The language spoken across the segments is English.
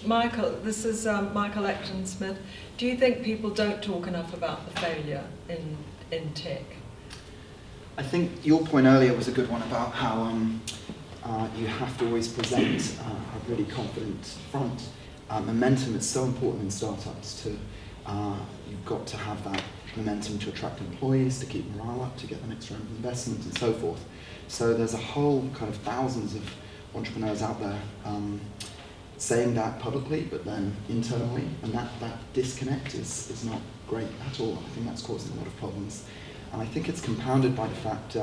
Michael, this is Michael Acton Smith. Do you think people don't talk enough about the failure in tech? I think your point earlier was a good one about how you have to always present a really confident front. Momentum is so important in startups. You've got to have that momentum to attract employees, to keep morale up, to get the next round of investment, and so forth. So there's a whole kind of thousands of entrepreneurs out there saying that publicly, but then internally, and that disconnect is not great at all. I think that's causing a lot of problems. And I think it's compounded by the fact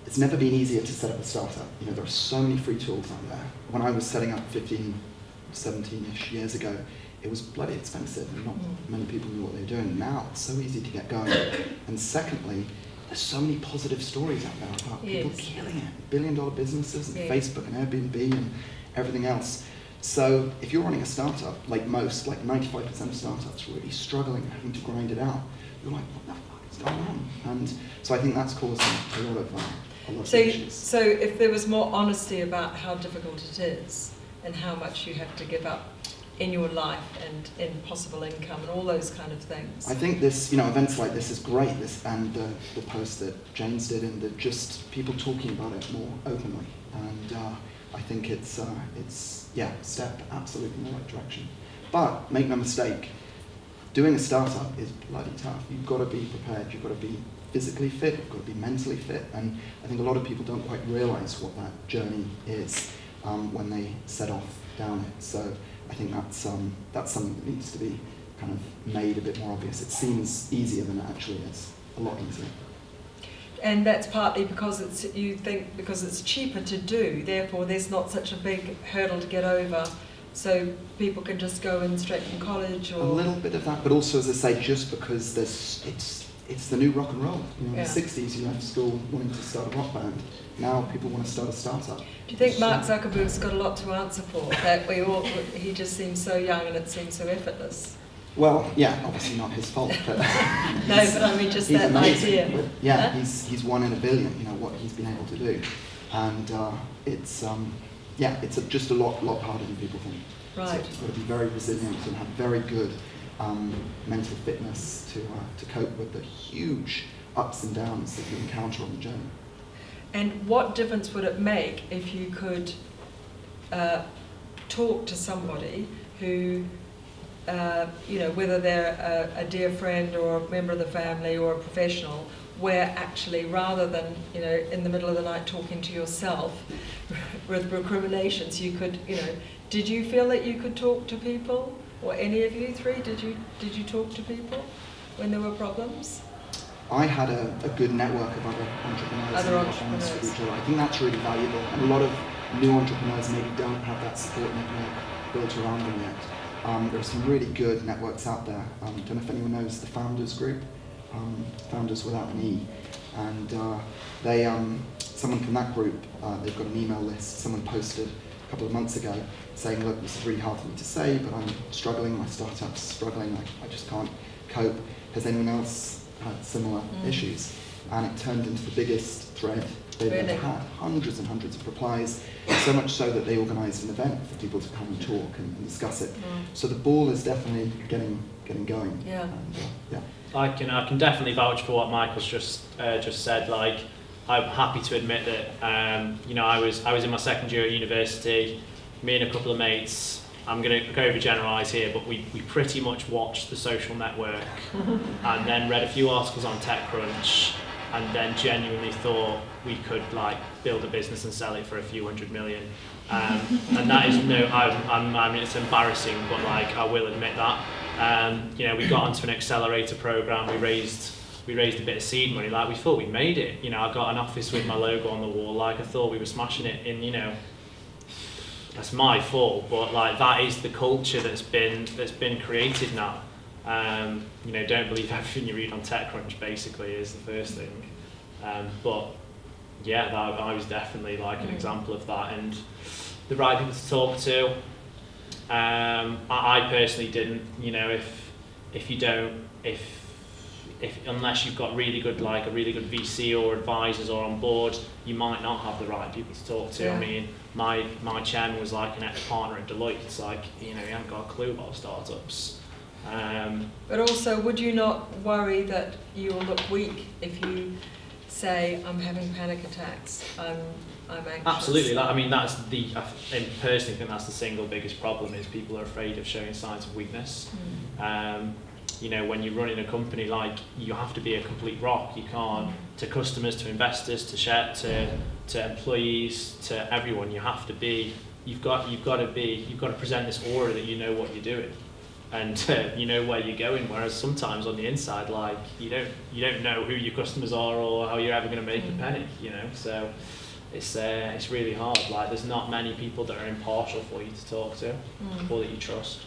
it's never been easier to set up a startup. You know, there are so many free tools out there. When I was setting up 15, 17-ish years ago, it was bloody expensive and not many people knew what they were doing. Now it's so easy to get going. And secondly, there's so many positive stories out there about people killing it, billion-dollar businesses, and Facebook and Airbnb and everything else. So if you're running a startup, like most, like 95% of startups, really struggling and having to grind it out, you're like, what the fuck is going on? And so I think that's causing a lot of issues. So if there was more honesty about how difficult it is and how much you have to give up in your life and in possible income and all those kind of things. I think this, events like this is great. And the post that James did, and just people talking about it more openly. And I think it's a step absolutely in the right direction. But make no mistake, doing a startup is bloody tough. You've got to be prepared. You've got to be physically fit. You've got to be mentally fit. And I think a lot of people don't quite realise what that journey is when they set off down it. So I think that's something that needs to be kind of made a bit more obvious. It seems easier than it actually is, a lot easier. And that's partly because because it's cheaper to do, therefore there's not such a big hurdle to get over, so people can just go in straight from college or... A little bit of that, but also, as I say, just because it's the new rock and roll. In the 60s you left school wanting to start a rock band. Now people want to start a startup. Do you think Mark Zuckerberg's got a lot to answer for? That he just seems so young and it seems so effortless. Well, yeah, obviously not his fault, but no, but I mean just that amazing. idea. But yeah, he's one in a billion. What he's been able to do, and it's just a lot harder than people think. Right. So you've got to be very resilient and have very good mental fitness to cope with the huge ups and downs that you encounter on the journey. And what difference would it make if you could talk to somebody who, whether they're a dear friend or a member of the family or a professional, where actually rather than, in the middle of the night talking to yourself with recriminations, you could, did you feel that you could talk to people? Or any of you three, did you talk to people when there were problems? I had a good network of other entrepreneurs. With each other. I think that's really valuable, and a lot of new entrepreneurs maybe don't have that support network built around them yet. There are some really good networks out there. I don't know if anyone knows the Founders Group, Founders without an E, and someone from that group, they've got an email list. Someone posted a couple of months ago saying, look, this is really hard for me to say, but I'm struggling, my startup's struggling, I just can't cope. Has anyone else had similar issues? And it turned into the biggest thread they've ever had. Hundreds and hundreds of replies, so much so that they organised an event for people to come and talk and discuss it. So the ball is definitely getting going. Yeah. And, I can definitely vouch for what Michael's just said. Like, I'm happy to admit that I was in my second year at university. Me and a couple of mates, I'm going to overgeneralise here, but we pretty much watched The Social Network and then read a few articles on TechCrunch, and then genuinely thought we could build a business and sell it for a few $100 million. And that is I mean it's embarrassing, but I will admit that. We got onto an accelerator program. We raised a bit of seed money. We thought we made it. I got an office with my logo on the wall. I thought we were smashing it in. That's my fault, but that is the culture that's been created now. Don't believe everything you read on TechCrunch basically is the first thing. But yeah, I was definitely an example of that, and the right people to talk to. I personally didn't. Unless you've got really good a really good VC or advisors or on board, you might not have the right people to talk to. Yeah. I mean, my chairman was like an ex-partner at Deloitte. It's like, you know, he hasn't got a clue about startups. But also, would you not worry that you will look weak if you say, I'm having panic attacks, I'm anxious? Absolutely. I mean, that's I personally think that's the single biggest problem, is people are afraid of showing signs of weakness. You know, when you're running a company, like, you have to be a complete rock. You can't, to customers, to investors, to employees, to everyone, you have to be, you've got to present this aura that you know what you're doing, and you know where you're going. Whereas sometimes on the inside, like, you don't know who your customers are or how you're ever going to make a penny, you know. So it's really hard. Like, there's not many people that are impartial for you to talk to or that you trust.